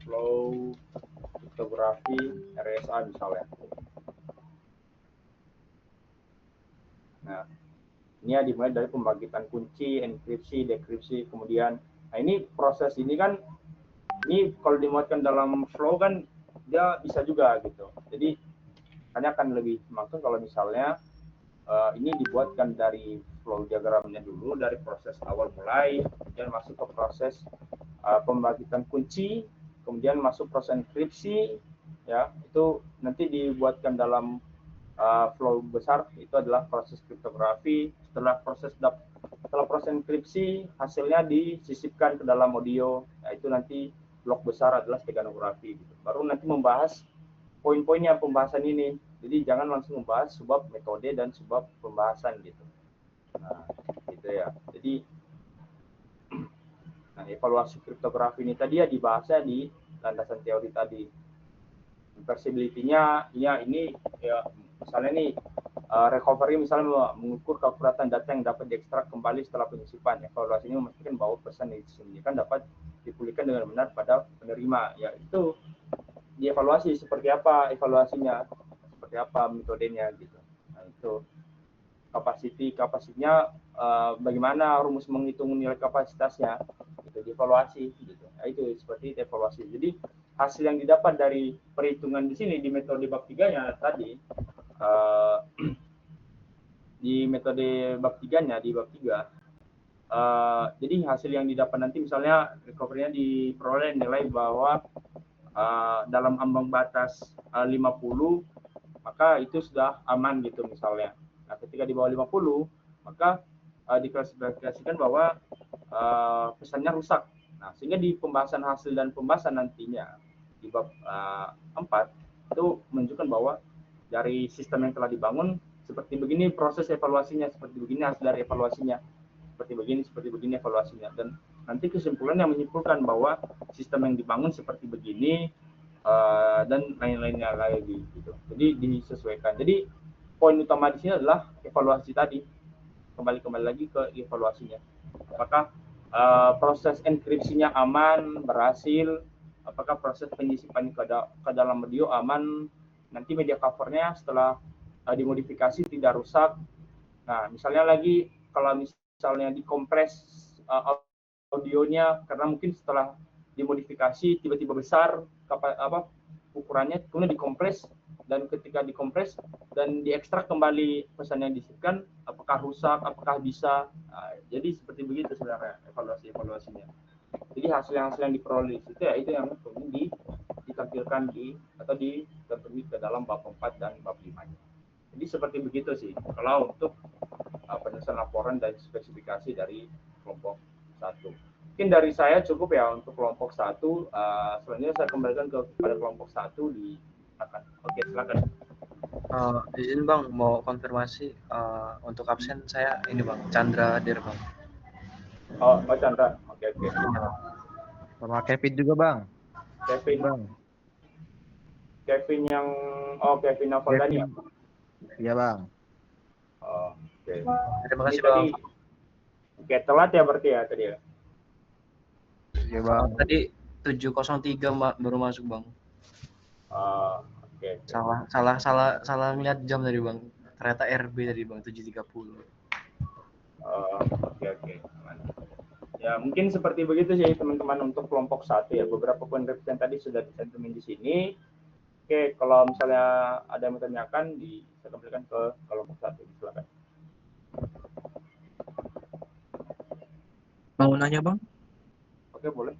flow kriptografi RSA misalnya. Nah, ini ya dimulai dari pembagian kunci, enkripsi, dekripsi, kemudian, nah ini proses ini kan, ini kalau dimuatkan dalam flow kan dia bisa juga gitu. Jadi hanya akan lebih maksud kalau misalnya ini dibuatkan dari flow diagramnya dulu, dari proses awal mulai, kemudian masuk ke proses pembagian kunci, kemudian masuk proses enkripsi, ya itu nanti dibuatkan dalam flow besar, itu adalah proses kriptografi. Setelah proses enkripsi, hasilnya disisipkan ke dalam audio, nah itu nanti blok besar adalah steganografi gitu. Baru nanti membahas poin-poinnya pembahasan ini. Jadi jangan langsung membahas sebab metode dan sebab pembahasan gitu. Nah, gitu ya. Jadi nah, evaluasi kriptografi ini tadi ya dibahasnya di landasan teori tadi. Reversibility-nya ya ini ya misalnya nih recovery misalnya mengukur keakuratan data yang dapat diekstrak kembali setelah penyisipan. Evaluasi ini memastikan bahwa pesan yang disembunyikan dapat dipulihkan dengan benar pada penerima. Ya itu dievaluasi seperti apa evaluasinya, seperti apa metodenya gitu. Nah itu kapasitinya bagaimana rumus menghitung nilai kapasitasnya itu dievaluasi gitu. Nah itu seperti evaluasi. Jadi hasil yang didapat dari perhitungan di sini di metode bab 3-nya tadi di metode bab 3-nya di bab 3 jadi hasil yang didapat nanti misalnya recovery-nya diperoleh nilai bahwa dalam ambang batas 50 maka itu sudah aman gitu misalnya. Nah, ketika di bawah 50 maka diklasifikasikan bahwa pesannya rusak. Nah, sehingga di pembahasan hasil dan pembahasan nantinya di bab 4 itu menunjukkan bahwa dari sistem yang telah dibangun seperti begini proses evaluasinya, seperti begini hasil dari evaluasinya, seperti begini evaluasinya, dan nanti kesimpulan yang menyimpulkan bahwa sistem yang dibangun seperti begini dan lain-lainnya lagi gitu. Jadi disesuaikan. Jadi poin utama di sini adalah evaluasi tadi. Kembali lagi ke evaluasinya. Apakah proses enkripsinya aman, berhasil? Apakah proses penyisipan ke dalam audio aman? Nanti media covernya setelah dimodifikasi tidak rusak. Nah, misalnya lagi kalau misalnya dikompres audionya karena mungkin setelah dimodifikasi tiba-tiba besar ukurannya, kemudian dikompres, dan ketika dikompres dan diekstrak kembali pesan yang disisipkan, apakah rusak, apakah bisa. Nah, jadi seperti begitu sebenarnya evaluasinya. Jadi hasil yang diperoleh itu ya itu yang perlu ditampilkan atau diterjemahkan ke dalam bab 4 dan bab 5. Jadi seperti begitu sih kalau untuk penyelesaian laporan dan spesifikasi dari kelompok 1. Mungkin dari saya cukup ya untuk kelompok 1. Selanjutnya saya kembalikan kepada kelompok 1 di silakan. Oke, silakan. Izin Bang, mau konfirmasi untuk absen saya ini Bang, Chandra Hadir Bang. Oh Chandra. Oke. Sama Kevin juga Bang. Kevin Bang. Kevin yang Kevin Navaldani ya? Iya Bang. Oh, oke. Terima kasih Ini Bang. Oke, telat ya berarti ya tadi ya? Iya Bang. Tadi 7.03 baru masuk Bang. Oke. Salah ngeliat jam tadi Bang. Ternyata RB tadi Bang 7.30. Oke. Ya mungkin seperti begitu sih teman-teman untuk kelompok 1 ya. Beberapa poin revisi tadi sudah dicantumin di sini. Oke, kalau misalnya ada yang bertanyakan, saya kembalikan ke kelompok 1. Silakan. Mau nanya Bang? Oke, boleh.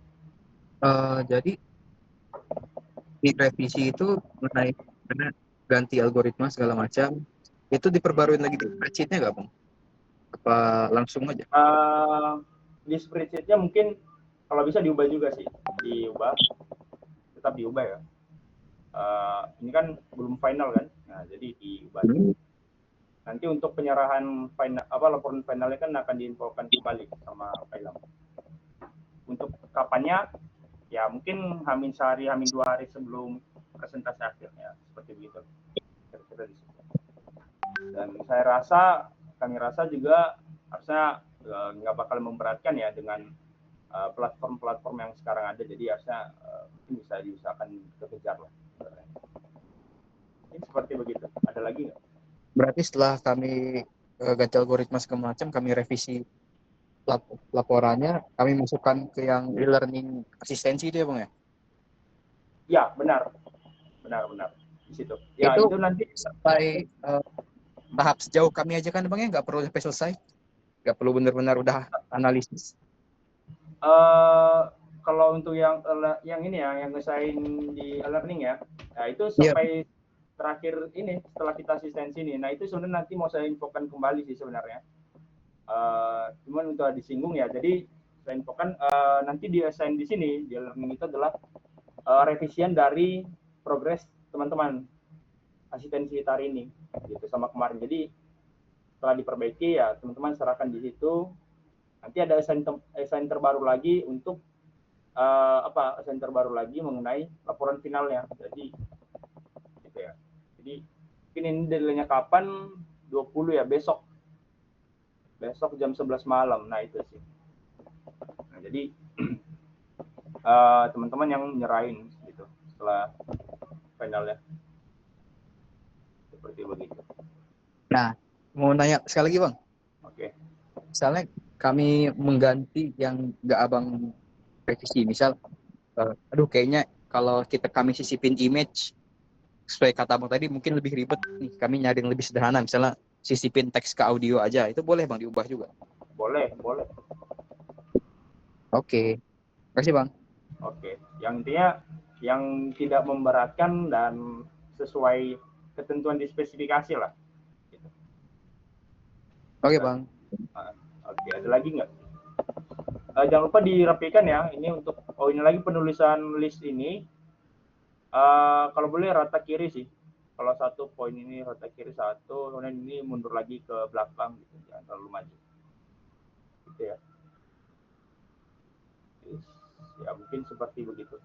Jadi di revisi itu mengenai ganti algoritma segala macam, itu diperbarui lagi di spreadsheet-nya nggak Bang? Apa langsung aja? Di spreadsheet-nya mungkin kalau bisa diubah juga sih, tetap diubah ya. Ini kan belum final kan, nah jadi diubah. Nanti untuk penyerahan final laporan finalnya kan akan diinfokan kembali sama film. Untuk kapannya ya mungkin hamin sehari, hamin 2 hari sebelum presentasi akhirnya, seperti begitu. Kira-kira di situ. Dan kami rasa juga harusnya nggak bakal memberatkan ya dengan platform-platform yang sekarang ada, jadi harusnya mungkin bisa diusahakan kekejar lah. Ini seperti begitu. Ada lagi nggak? Berarti setelah kami ganti algoritma segala macam, kami revisi laporannya, kami masukkan ke yang e-learning asistensi itu ya Bang ya? Ya, benar. Benar. Di situ. Ya, Itu itu nanti sampai tahap sejauh kami aja kan Bang ya, nggak perlu sampai selesai? Nggak perlu benar-benar udah analisis? kalau untuk yang ini ya, yang ngesain di e-learning ya, nah itu Iya. sampai terakhir ini setelah kita asistensi ini. Nah itu sebenarnya nanti mau saya infokan kembali sih sebenarnya. Cuman untuk disinggung ya, jadi saya infokan nanti di assign di sini di e-learning itu adalah revisian dari progres teman-teman asistensi hari ini gitu sama kemarin. Jadi setelah diperbaiki ya teman-teman serahkan di situ. Nanti ada assign terbaru lagi untuk assign terbaru lagi mengenai laporan finalnya. Jadi gitu ya. Jadi mungkin ini deadline-nya kapan? 20 ya, besok jam 11 malam. Nah itu sih. Nah, jadi teman-teman yang nyerahin gitu setelah finalnya seperti begitu. Nah, mau nanya sekali lagi Bang. Oke. Misalnya kami mengganti yang nggak Abang revisi, misal, aduh kayaknya kalau kami sisipin image, sesuai kata Abang tadi mungkin lebih ribet nih, kami nyari yang lebih sederhana, misalnya sisipin teks ke audio aja, itu boleh Bang diubah juga? Boleh. Oke, makasih Bang. Oke. Yang intinya yang tidak memberatkan dan sesuai ketentuan di spesifikasi lah. Gitu. Oke Bang. Oke, ada lagi nggak? Jangan lupa dirapikan ya. Ini untuk ini lagi penulisan list ini. Kalau boleh rata kiri sih. Kalau satu poin ini rata kiri satu, kemudian ini mundur lagi ke belakang gitu, jangan terlalu maju. Gitu ya. Ya mungkin seperti begitu.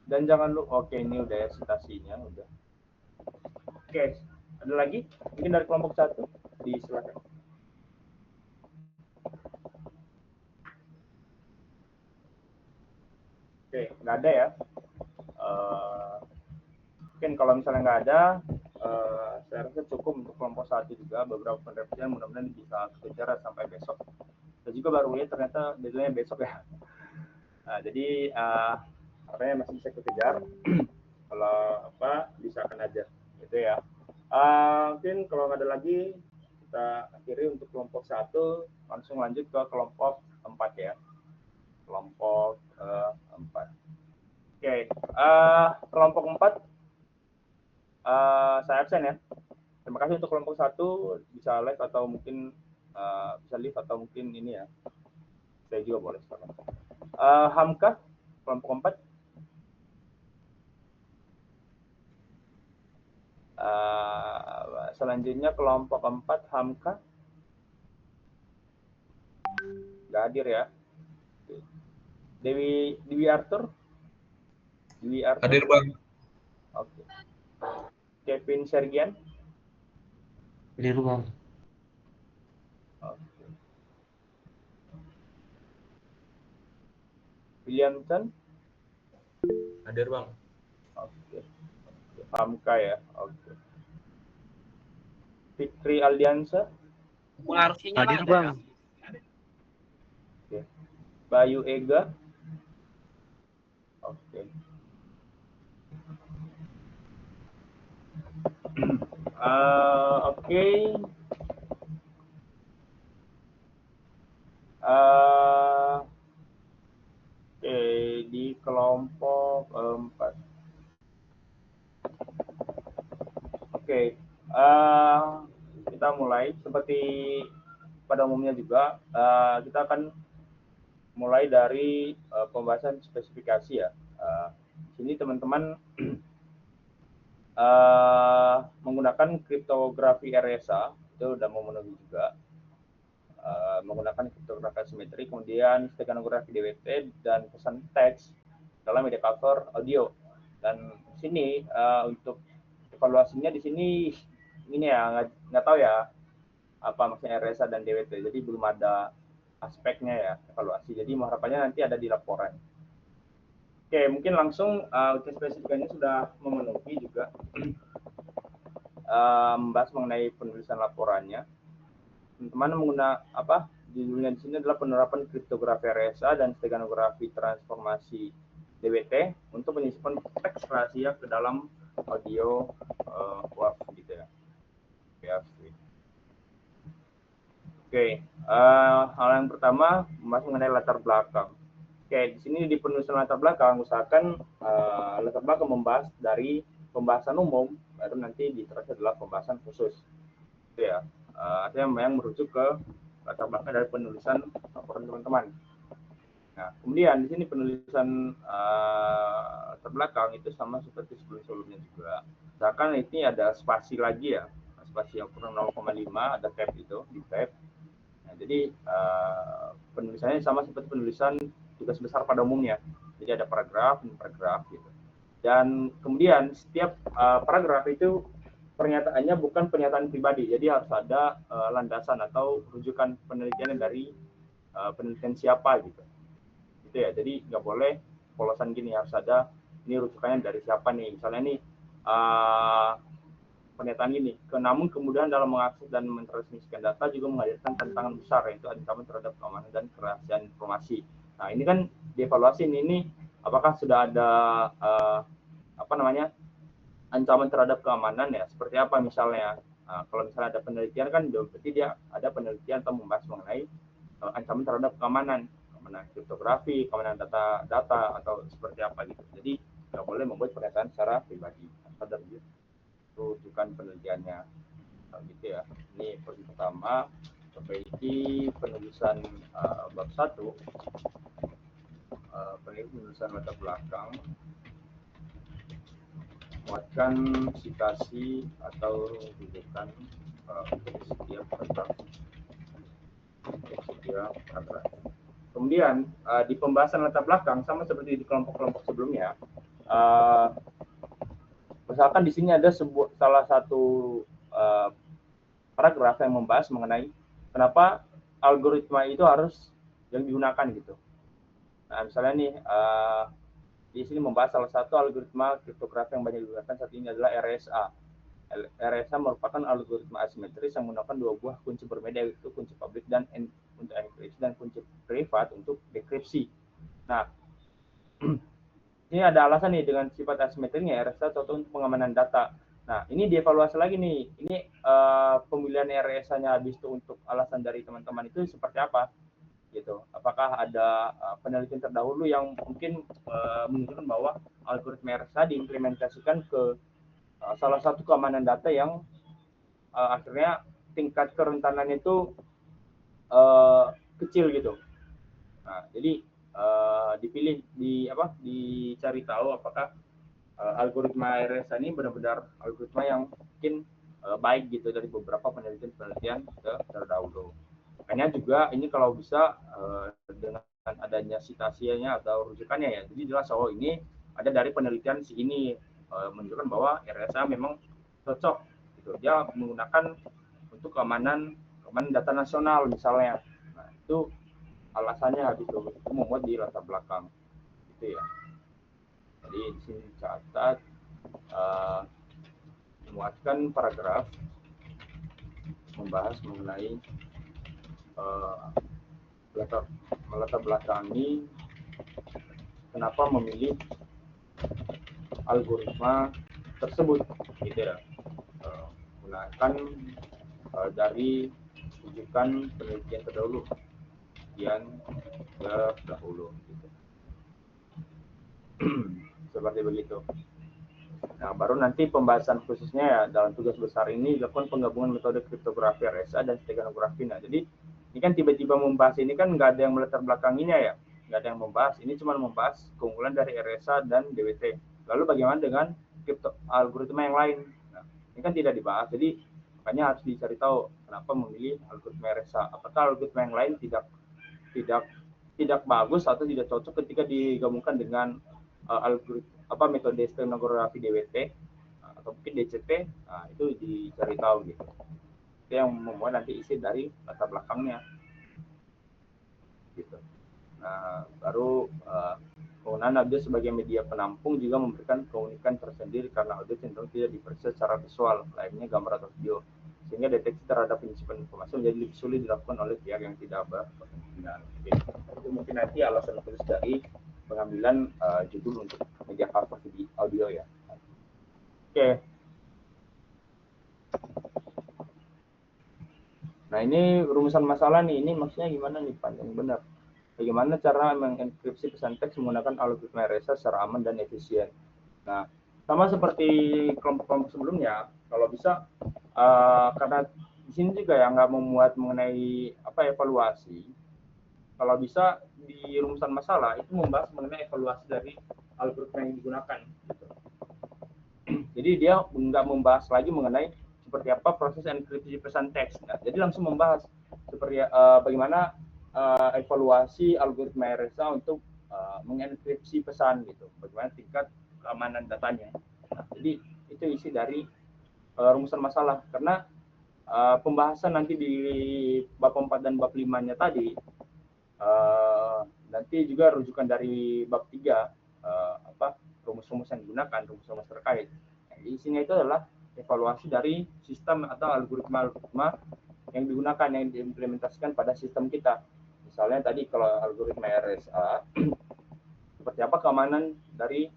Dan jangan lupa, oke ini udah ya citasinya udah. Oke, ada lagi? Mungkin dari kelompok satu, disilakan. Oke, nggak ada ya. Mungkin kalau misalnya nggak ada, saya rasa cukup untuk kelompok satu juga. Beberapa penrevisian mudah-mudahan bisa kejar sampai besok. Dan juga baru ya ternyata deadline besok ya. Nah, jadi katanya masih bisa kekejar. Kalau apa bisa akan aja, gitu ya. Mungkin kalau nggak ada lagi kita akhiri untuk kelompok satu, langsung lanjut ke kelompok 4 ya. Kelompok 4. Oke, kelompok 4 saya absen ya. Terima kasih untuk kelompok 1, bisa live atau mungkin bisa live atau mungkin ini ya. Saya juga boleh sekarang. Hamka kelompok 4. Selanjutnya kelompok 4 Hamka. Nggak hadir ya. Dewi Arthur. Hadir Bang. Oke. Kevin Sergian. Hadir Bang. Oke. Williamson. Hadir Bang. Oke. Hamka ya. Oke. Fitri Aldiansa. Hadir Bang. Oke. Bayu Ega. Oke. Oke. Oke, di kelompok 4. Oke, kita mulai seperti pada umumnya juga. Kita akan mulai dari pembahasan spesifikasi ya. Sini teman-teman menggunakan kriptografi RSA itu sudah memenuhi juga. Menggunakan kriptografi asimetrik, kemudian steganografi DWT dan pesan teks dalam media cover audio. Dan sini untuk evaluasinya di sini ini ya nggak tahu ya apa maksudnya RSA dan DWT. Jadi belum ada aspeknya ya, evaluasi. Jadi harapannya nanti ada di laporan. Oke, mungkin langsung ujian spesifikasinya sudah memenuhi juga membahas mengenai penulisan laporannya. Teman-teman menggunakan apa? Judulnya di sini adalah penerapan kriptografi RSA dan steganografi transformasi DWT untuk menyisipkan teks rahasia ke dalam audio WAV gitu ya. Oke, hal yang pertama membahas mengenai latar belakang. Oke, di sini di penulisan latar belakang usahakan latar belakang membahas dari pembahasan umum, baru nanti diteruskan adalah pembahasan khusus. Itu ya, artinya yang merujuk ke latar belakang dari penulisan laporan teman-teman. Nah, kemudian di sini penulisan latar belakang itu sama seperti sebelum-sebelumnya juga. Misalkan ini ada spasi lagi ya, spasi yang kurang 0,5 ada tab itu di tab. Nah, jadi penulisannya sama seperti penulisan tugas besar pada umumnya. Jadi ada paragraf gitu. Dan kemudian setiap paragraf itu pernyataannya bukan pernyataan pribadi. Jadi harus ada landasan atau rujukan penelitian dari penelitian siapa gitu. Gitu ya. Jadi nggak boleh polosan gini, harus ada ini rujukannya dari siapa nih. Misalnya nih pernyataan gini, namun kemudian dalam mengakses dan mentransmisikan data juga menghadirkan tantangan besar, yaitu ancaman terhadap keamanan dan kerahasiaan informasi. Nah, ini kan dievaluasi ini apakah sudah ada ancaman terhadap keamanan ya, seperti apa misalnya. Nah, kalau misalnya ada penelitian kan berarti dia ada penelitian atau membahas mengenai ancaman terhadap keamanan kriptografi, keamanan data atau seperti apa gitu. Jadi nggak boleh membuat pernyataan secara pribadi. Ada rujukan penelitiannya gitu ya. Ini poin pertama. Perbaiki penulisan bab 1, penulisan latar belakang, muatkan citasi atau rujukan untuk setiap paragraf. Kemudian di pembahasan latar belakang sama seperti di kelompok-kelompok sebelumnya, misalkan di sini ada salah satu paragraf yang membahas mengenai kenapa algoritma itu harus yang digunakan gitu. Nah, misalnya nih di sini membahas salah satu algoritma kriptografi yang banyak digunakan saat ini adalah RSA. RSA merupakan algoritma asimetris yang menggunakan dua buah kunci berbeda, yaitu kunci publik dan untuk enkripsi dan kunci privat untuk dekripsi. Nah, ini ada alasan nih dengan sifat asimetrinya RSA atau untuk pengamanan data. Nah, ini dievaluasi lagi nih. Ini pemilihan RSA-nya habis itu untuk alasan dari teman-teman itu seperti apa? Gitu. Apakah ada penelitian terdahulu yang mungkin menunjukkan bahwa algoritma RSA diimplementasikan ke salah satu keamanan data yang akhirnya tingkat kerentanan itu kecil gitu. Nah, jadi dipilih dicari tahu apakah algoritma RSA ini benar-benar algoritma yang mungkin baik gitu dari beberapa penelitian terdahulu. Makanya juga ini kalau bisa dengan adanya citasinya atau rujukannya ya, jadi jelas ini ada dari penelitian si ini menunjukkan bahwa RSA memang cocok gitu. Dia menggunakan untuk keamanan data nasional misalnya. Nah, itu alasannya habis itu membuat di latar belakang gitu ya. Jadi di sini catat memuatkan paragraf membahas mengenai melatar belakangi kenapa memilih algoritma tersebut gitu ya, menggunakan dari rujukan penelitian terdahulu yang terdahulu gitu. Seperti begitu. Nah, baru nanti pembahasan khususnya ya dalam tugas besar ini dilakukan penggabungan metode kriptografi RSA dan steganografi. Nah, jadi ini kan tiba-tiba membahas ini kan nggak ada yang melatar belakanginya ya, nggak ada yang membahas. Ini cuma membahas keunggulan dari RSA dan DWT. Lalu bagaimana dengan algoritma yang lain? Nah, ini kan tidak dibahas. Jadi makanya harus dicari tahu kenapa memilih algoritma RSA. Apakah algoritma yang lain tidak bagus atau tidak cocok ketika digabungkan dengan metode stenografi DWT atau mungkin DCT, nah, itu dicari tahu gitu. Itu yang membuat nanti isi dari latar belakangnya. gitu. Nah, baru penggunaan audio sebagai media penampung juga memberikan keunikan tersendiri karena audio cenderung tidak diperiksa secara visual, layaknya gambar atau video, sehingga deteksi terhadap penyimpan informasi menjadi lebih sulit dilakukan oleh pihak yang tidak berkepentingan. Itu mungkin nanti alasan khusus dari pengambilan judul untuk media cover audio ya. Oke. Nah, ini rumusan masalah nih. Ini maksudnya gimana nih, panjang benar. Bagaimana cara mengenkripsi pesan teks menggunakan algoritma RSA secara aman dan efisien. Nah, sama seperti kelompok-kelompok sebelumnya, kalau bisa karena di sini juga ya nggak memuat mengenai evaluasi. Kalau bisa di rumusan masalah itu membahas mengenai evaluasi dari algoritma yang digunakan. Gitu. Jadi dia nggak membahas lagi mengenai seperti apa proses enkripsi pesan teks. Nah, jadi langsung membahas seperti bagaimana evaluasi algoritma RSA untuk mengenkripsi pesan gitu. Bagaimana tingkat keamanan datanya. Nah, jadi itu isi dari rumusan masalah. Karena pembahasan nanti di bab 4 dan bab 5-nya tadi nanti juga rujukan dari bab 3 rumus-rumus yang digunakan, rumus-rumus terkait. Nah, isinya itu adalah evaluasi dari sistem atau algoritma-algoritma yang digunakan, yang diimplementasikan pada sistem kita. Misalnya tadi kalau algoritma RSA, seperti apa keamanan dari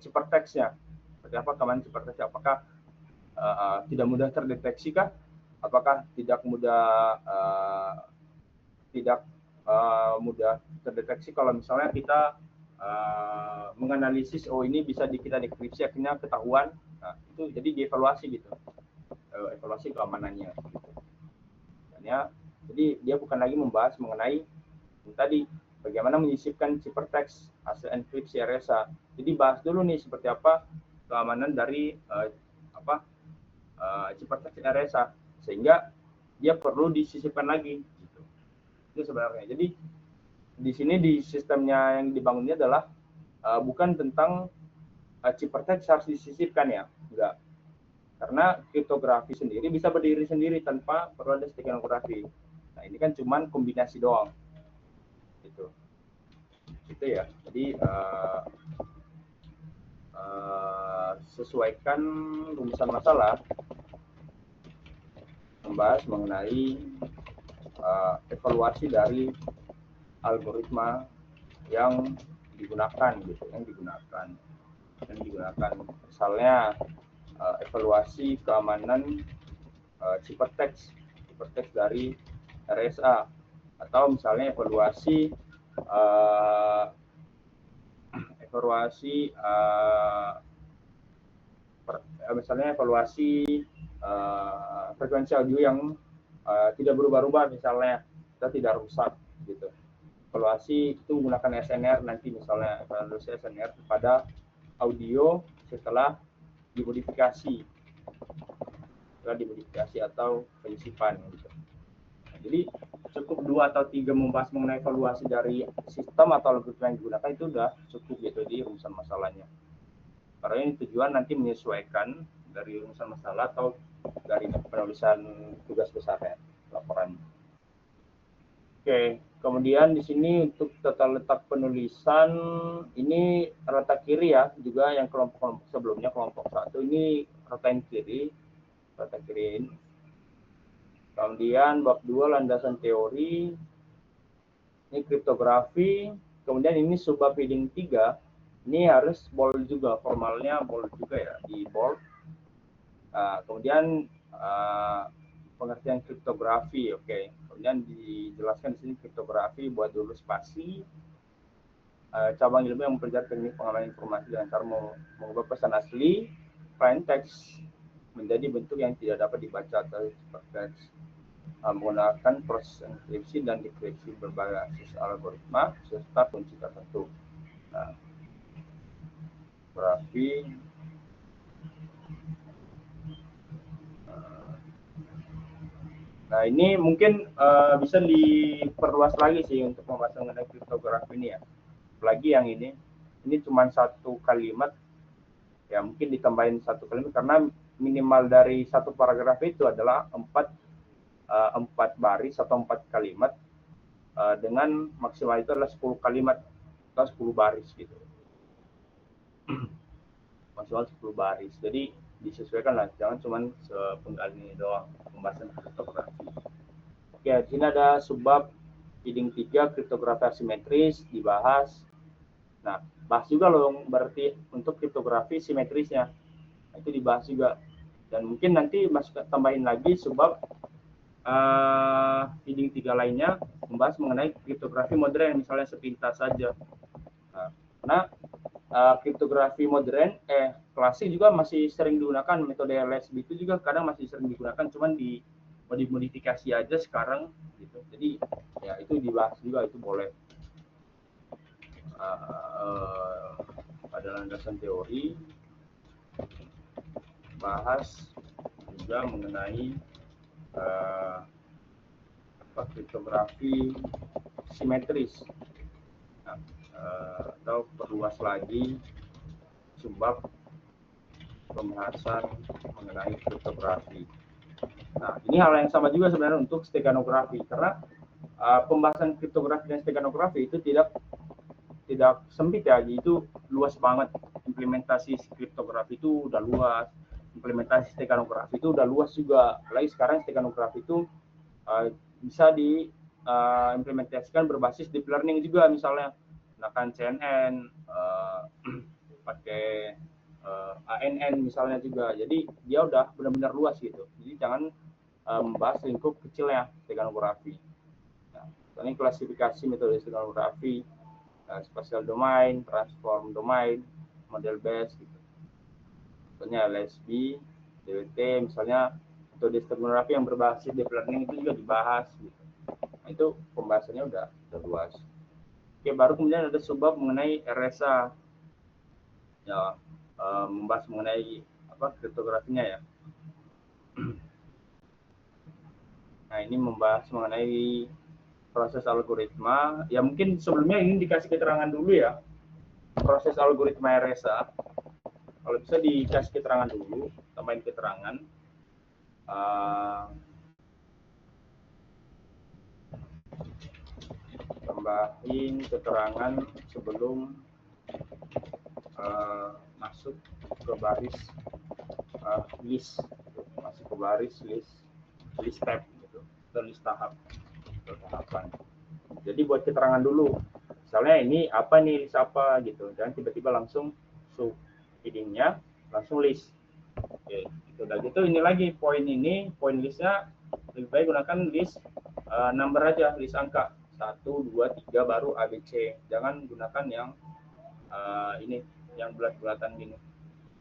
ciphertext-nya? Seperti apa keamanan ciphertext-nya? Apakah tidak mudah terdeteksi kah? Apakah tidak mudah mudah terdeteksi kalau misalnya kita menganalisis ini bisa kita dekripsi akhirnya ketahuan. Nah, itu jadi dievaluasi gitu. Evaluasi keamanannya gitu. Jadi dia bukan lagi membahas mengenai tadi bagaimana menyisipkan ciphertext hasil enkripsi RSA. Jadi bahas dulu nih seperti apa keamanan dari ciphertext RSA sehingga dia perlu disisipkan lagi gitu. Itu sebenarnya. Jadi di sini di sistemnya yang dibangunnya adalah bukan tentang ciphertext harus disisipkan ya, enggak. Karena kriptografi sendiri bisa berdiri sendiri tanpa perlu ada steganografi. Nah, ini kan cuman kombinasi doang. Gitu ya. Jadi sesuaikan rumusan masalah membahas mengenai evaluasi dari algoritma yang digunakan gitu, yang digunakan misalnya evaluasi keamanan ciphertext dari RSA, atau misalnya evaluasi frekuensi audio yang tidak berubah-ubah, misalnya kita tidak rusak gitu. Evaluasi itu menggunakan SNR, nanti misalnya evaluasi SNR pada audio setelah dimodifikasi atau penyisipan gitu. Nah, jadi cukup 2 atau 3 membahas mengenai evaluasi dari sistem atau algoritma yang digunakan itu udah cukup gitu di rumusan masalahnya. Karena ini tujuan nanti menyesuaikan dari rumusan masalah atau dari penulisan tugas besarnya, laporan. Oke, kemudian di sini untuk tata letak penulisan ini rata kiri ya, juga yang kelompok sebelumnya kelompok 1 ini ratain kiri, rata kiri. Kemudian bab 2 landasan teori, ini kriptografi. Kemudian ini subbab heading 3, ini harus bold juga, formalnya bold juga ya, di bold. Kemudian pengertian kriptografi, oke. Kemudian dijelaskan di sini kriptografi buat dulu spasi. Cabang ilmu yang mempelajari teknik pengamanan informasi dengan cara mengubah pesan asli plain text menjadi bentuk yang tidak dapat dibaca atau ciphertext menggunakan proses enkripsi dan dekripsi berbasis algoritma serta kunci tertentu. Nah, grafi. Nah, ini mungkin bisa diperluas lagi sih untuk membahas mengenai kriptografi ini ya. Apalagi yang ini cuma 1 kalimat, ya mungkin ditambahin 1 kalimat karena minimal dari 1 paragraf itu adalah 4 baris atau 4 kalimat dengan maksimal itu adalah 10 kalimat atau 10 baris gitu. Maksimal 10 baris. Jadi disesuaikan lah, jangan cuma sepenggal ini doang pembahasan kriptografi. Oke, di sini ada subbab heading 3 kriptografi asimetris dibahas. Nah, bahas juga loh berarti untuk kriptografi simetrisnya. Itu dibahas juga. Dan mungkin nanti masuk tambahin lagi subbab heading 3 lainnya membahas mengenai kriptografi modern, misalnya sepintas saja. Nah, karena kriptografi modern klasik juga masih sering digunakan, metode LSB itu juga kadang masih sering digunakan, cuman dimodifikasi aja sekarang gitu. Jadi ya itu dibahas juga, itu boleh. Pada landasan teori bahas juga mengenai kriptografi simetris. Nah, atau perluas lagi subbab pembahasan mengenai kriptografi. Nah, ini hal yang sama juga sebenarnya untuk steganografi, karena pembahasan kriptografi dan steganografi itu tidak sempit ya, itu luas banget. Implementasi kriptografi itu udah luas, implementasi steganografi itu udah luas juga. Apalagi sekarang steganografi itu bisa diimplementasikan berbasis deep learning juga, misalnya menggunakan CNN, pakai ANN misalnya juga. Jadi dia udah benar-benar luas gitu. Jadi jangan membahas lingkup kecilnya steganografi. Nah, ini klasifikasi metode steganografi, spatial domain, transform domain, model based gitu. Contohnya LSB, DWT, misalnya metode steganografi yang berbasis deep learning itu juga dibahas gitu. Nah, itu pembahasannya udah luas. Oke, baru kemudian ada subbab mengenai RSA. Ya, membahas mengenai kriptografinya ya. Nah, ini membahas mengenai proses algoritma. Ya mungkin sebelumnya ini dikasih keterangan dulu ya. Proses algoritma RSA. Kalau bisa dikasih keterangan dulu, tambahin keterangan. Tambahin keterangan sebelum masuk ke baris list, masuk ke baris list step gitu, atau list tahapan. Jadi buat keterangan dulu, misalnya ini apa nih, list apa gitu, jangan tiba-tiba langsung sub headingnya langsung list. Oke, gitu. Dan gitu ini lagi poin listnya lebih baik gunakan list number aja, list angka 1, 2, 3 baru ABC. Jangan gunakan yang ini yang bulat-bulatan gini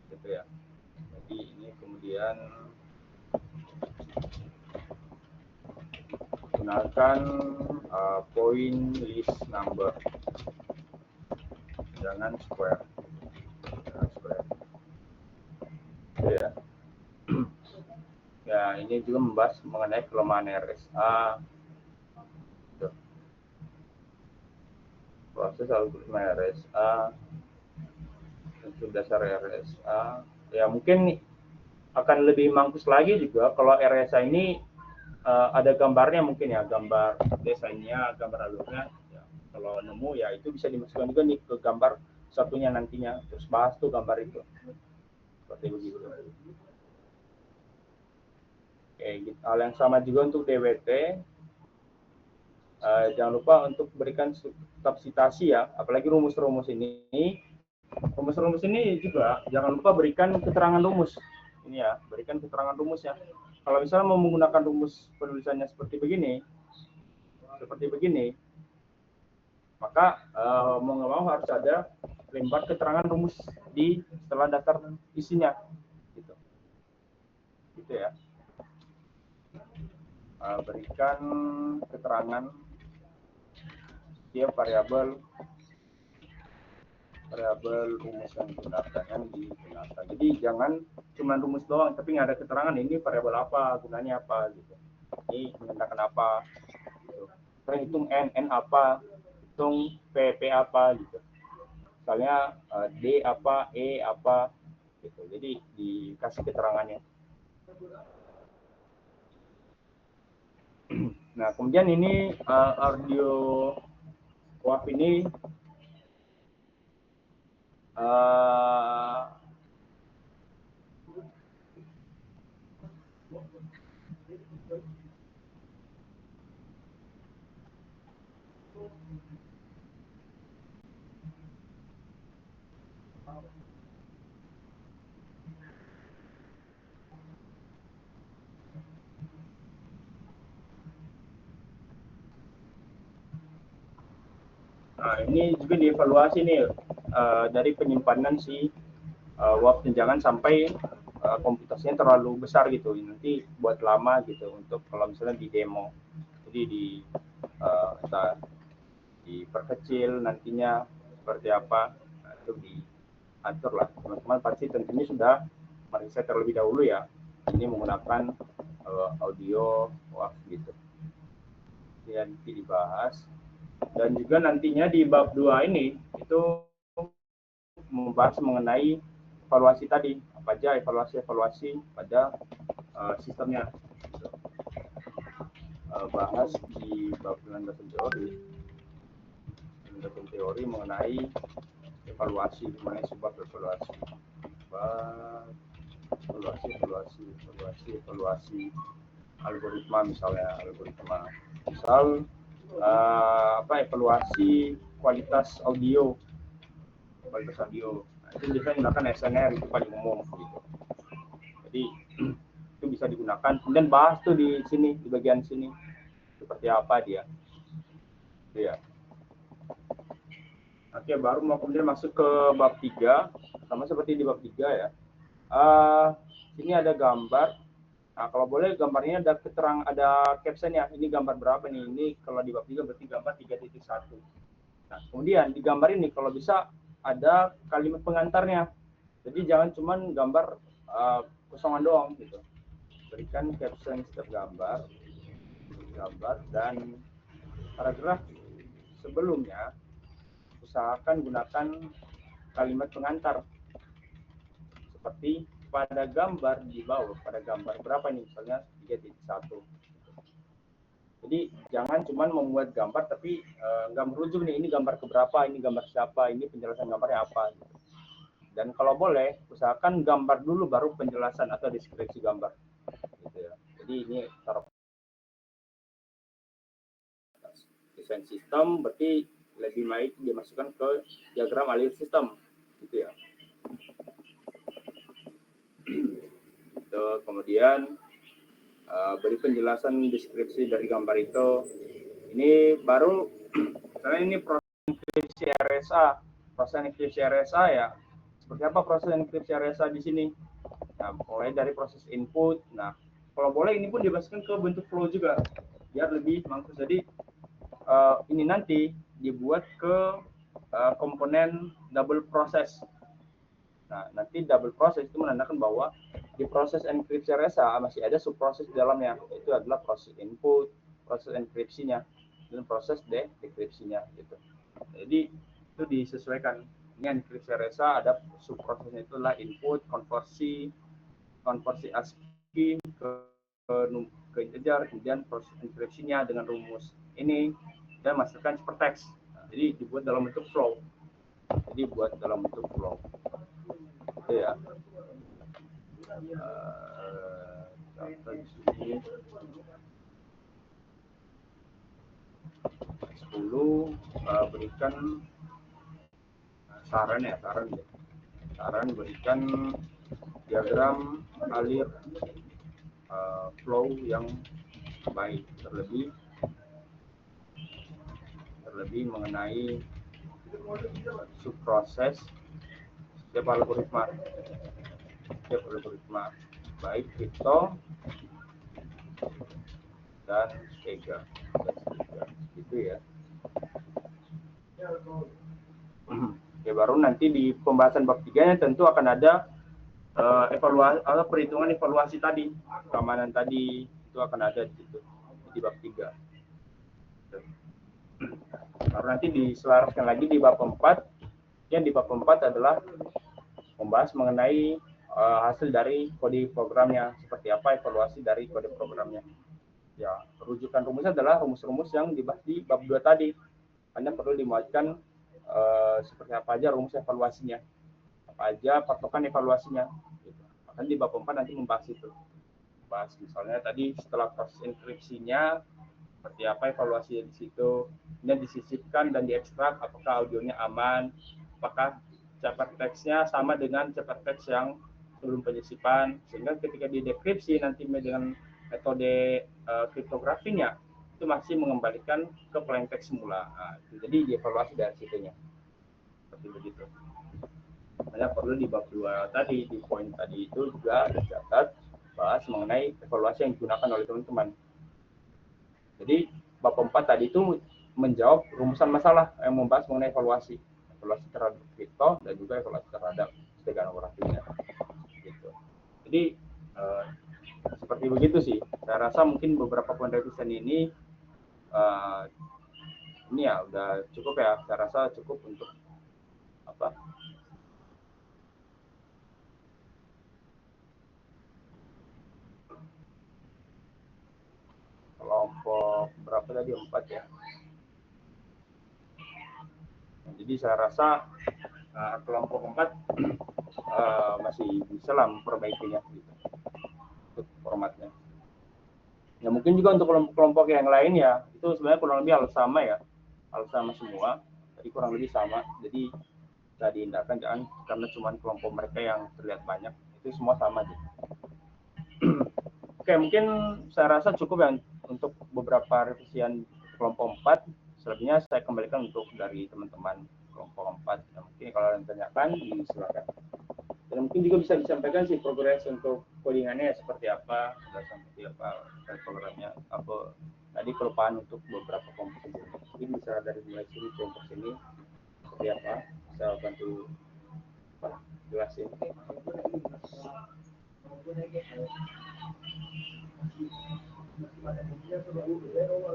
gitu ya. Jadi ini kemudian gunakan point list number, jangan square. Ya. Ya, ini juga membahas mengenai kelemahan RSA. Proses algoritma RSA, prinsip dasar RSA. Ya mungkin akan lebih mampus lagi juga kalau RSA ini ada gambarnya, mungkin ya, gambar desainnya, gambar alurnya. Ya, kalau nemu ya itu bisa dimasukkan juga nih ke gambar satunya nantinya, terus bahas tuh gambar itu. Seperti begitu. Oke, gitu. Hal yang sama juga untuk DWT. Jangan lupa untuk berikan tetap citasi ya, apalagi rumus-rumus ini. Rumus-rumus ini juga jangan lupa berikan keterangan rumus. Ini ya, berikan keterangan rumus ya. Kalau misalnya mau menggunakan rumus penulisannya seperti begini, maka mau nggak mau harus ada lembar keterangan rumus di setelah daftar isinya, gitu ya. Berikan keterangan setiap variabel rumus yang digunakan. Jadi jangan cuma rumus doang, tapi nggak ada keterangan ini variabel apa, gunanya apa gitu. Ini menggunakan apa gitu. Terus hitung n apa, hitung p apa gitu. Misalnya d apa, e apa gitu. Jadi dikasih keterangannya. Nah, kemudian ini audio WAV ini nah, ini juga dievaluasi nih dari penyimpanan si WAV, jangan sampai komputasinya terlalu besar gitu, nanti buat lama gitu untuk kalau misalnya di demo. Jadi kita diperkecil nantinya seperti apa, nah, itu diatur lah. Teman-teman pasti tentunya sudah meriset terlebih dahulu ya, ini menggunakan audio WAV gitu. Ini nanti dibahas. Dan juga nantinya di bab 2 ini itu membahas mengenai evaluasi tadi, apa aja evaluasi pada sistemnya. Bahas di bab landasan teori mengenai evaluasi, mengenai sebab evaluasi. Evaluasi algoritma, misalnya algoritma misal evaluasi kualitas audio. Nah, itu biasanya menggunakan SNR, itu paling umum gitu. Jadi itu bisa digunakan, kemudian bahas tuh di sini, di bagian sini seperti apa dia gitu ya. Oke, baru mau kemudian masuk ke bab 3, sama seperti di bab 3 ya. Sini ada gambar. Nah, kalau boleh gambarnya ada ada caption ya. Ini gambar berapa nih? Ini kalau di bab 3 berarti gambar 3.1. Nah, kemudian di gambar ini kalau bisa ada kalimat pengantarnya. Jadi jangan cuman gambar kosongan doang gitu. Berikan caption setiap gambar dan paragraf sebelumnya usahakan gunakan kalimat pengantar seperti pada gambar di bawah, pada gambar berapa nih, misalnya 3.1. Jadi jangan cuma membuat gambar tapi nggak merujuk nih, ini gambar keberapa, ini gambar siapa, ini penjelasan gambarnya apa gitu. Dan kalau boleh usahakan gambar dulu baru penjelasan atau deskripsi gambar gitu ya. Jadi ini taruh desain sistem, berarti lebih baik dimasukkan ke diagram alir sistem gitu ya. Gitu. Kemudian beri penjelasan deskripsi dari gambar itu. Ini baru karena ini proses enkripsi RSA. Proses enkripsi RSA ya. Seperti apa proses enkripsi RSA di sini? Nah, mulai dari proses input. Nah, kalau boleh ini pun dimasukkan ke bentuk flow juga biar lebih mangkus. Jadi ini nanti dibuat ke komponen double process. Nah, nanti double process itu menandakan bahwa di proses enkripsi RSA masih ada subproses di dalamnya, itu adalah proses input, proses enkripsinya, dan proses dekripsinya gitu. Jadi itu disesuaikan. Ini enkripsi RSA ada subprosesnya, itulah input, konversi ASCII ke integer, kemudian proses enkripsinya dengan rumus ini dan masukkan ciphertext. Nah, jadi dibuat dalam bentuk flow. Itu ya. Contoh di sini 10 berikan saran berikan diagram alir flow yang baik, terlebih mengenai subproses setiap algoritma baik kripto dan Vega gitu ya. Ya, baru nanti di pembahasan bab 3-nya tentu akan ada evaluasi atau perhitungan evaluasi tadi, keamanan tadi itu akan ada di situ di bab 3. Baru nanti diselaraskan lagi di bab 4. Yang di bab 4 adalah membahas mengenai hasil dari kode programnya, seperti apa evaluasi dari kode programnya. Ya, rujukan rumusnya adalah rumus-rumus yang dibahas di bab 2 tadi. Hanya perlu dimuatkan seperti apa aja rumus evaluasinya, apa aja patokan evaluasinya. Gitu. Akan di bab 4 nanti membahas itu. Bahas misalnya tadi setelah proses enkripsinya, seperti apa evaluasi di situ, ini disisipkan dan diekstrak, apakah audionya aman, apakah ciphertext-nya sama dengan ciphertext yang sebelum penyisipan, sehingga ketika didekripsi nanti dengan metode kriptografinya itu masih mengembalikan ke plain text semula. Nah, jadi dievaluasi dari situnya. Seperti begitu. Makanya perlu di bab 2 tadi, di poin tadi itu juga dicatat bahas mengenai evaluasi yang digunakan oleh teman-teman. Jadi bab 4 tadi itu menjawab rumusan masalah yang membahas mengenai evaluasi terhadap kripto dan juga evaluasi terhadap steganografinya. Gitu. Jadi seperti begitu sih. Saya rasa mungkin beberapa poin revisi ini ya udah cukup ya. Saya rasa cukup untuk apa? Kelompok berapa tadi? 4 ya. Jadi saya rasa kelompok 4 masih bisa lah memperbaikinya gitu, untuk formatnya. Ya mungkin juga untuk kelompok yang lain ya, itu sebenarnya kurang lebih hal sama ya, hal sama semua, jadi kurang lebih sama. Jadi bisa dihindarkan jangan karena cuma kelompok mereka yang terlihat banyak, itu semua sama gitu. Oke, mungkin saya rasa cukup ya untuk beberapa revisian kelompok 4. Selebihnya saya kembalikan untuk dari teman-teman kelompok 4. Nah, mungkin kalau ada yang tanyakan, silakan. Dan mungkin juga bisa disampaikan sih progres untuk codingannya seperti apa, sudah seperti apa programnya, apa tadi kelupaan untuk beberapa kelompok sebelumnya. Mungkin bisa dari mulai sini kelompok sini seperti apa, bisa bantu jelasin.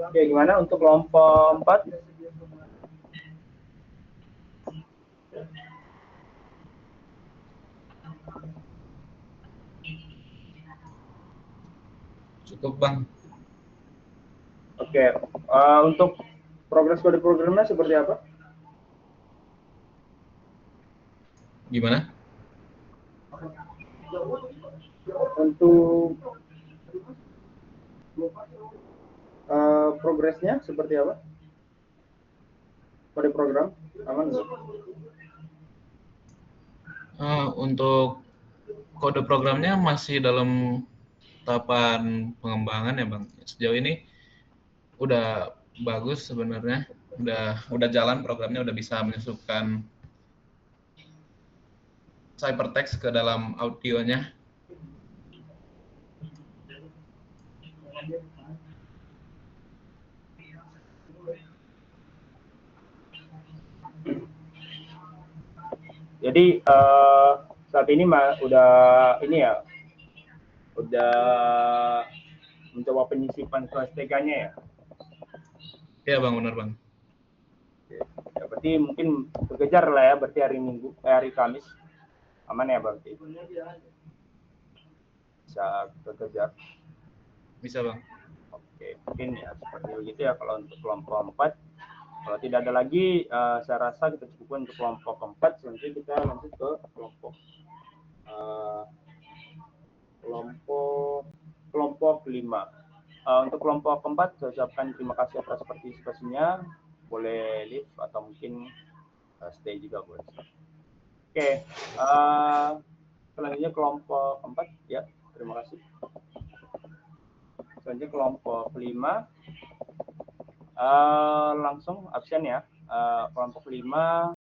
Oke, gimana untuk kelompok 4? Cukup Bang. Oke, untuk progres kode programnya seperti apa? Gimana? Untuk progresnya seperti apa? Kode program aman nggak? Untuk kode programnya masih dalam tahapan pengembangan ya Bang. Sejauh ini udah bagus sebenarnya, udah jalan programnya, udah bisa menyusupkan ciphertext ke dalam audionya. Jadi saat ini udah ini ya, udah mencoba penyisipan ke STK-nya ya. Iya Bang, benar Bang. Ya, berarti mungkin berkejar lah ya, berarti hari Kamis aman ya berarti. Bisa berkejar. Bisa Bang. Oke, mungkin ya seperti begitu ya kalau untuk kelompok 4. Kalau tidak ada lagi, saya rasa kita cukupkan untuk kelompok 4. Selanjutnya kita lanjut ke kelompok 5. Untuk kelompok 4, saya ucapkan terima kasih atas partisipasinya. Boleh leave atau mungkin stay juga boleh. Oke, selanjutnya kelompok 4 ya, terima kasih. Selanjutnya kelompok 5. Langsung absen ya. Kelompok 5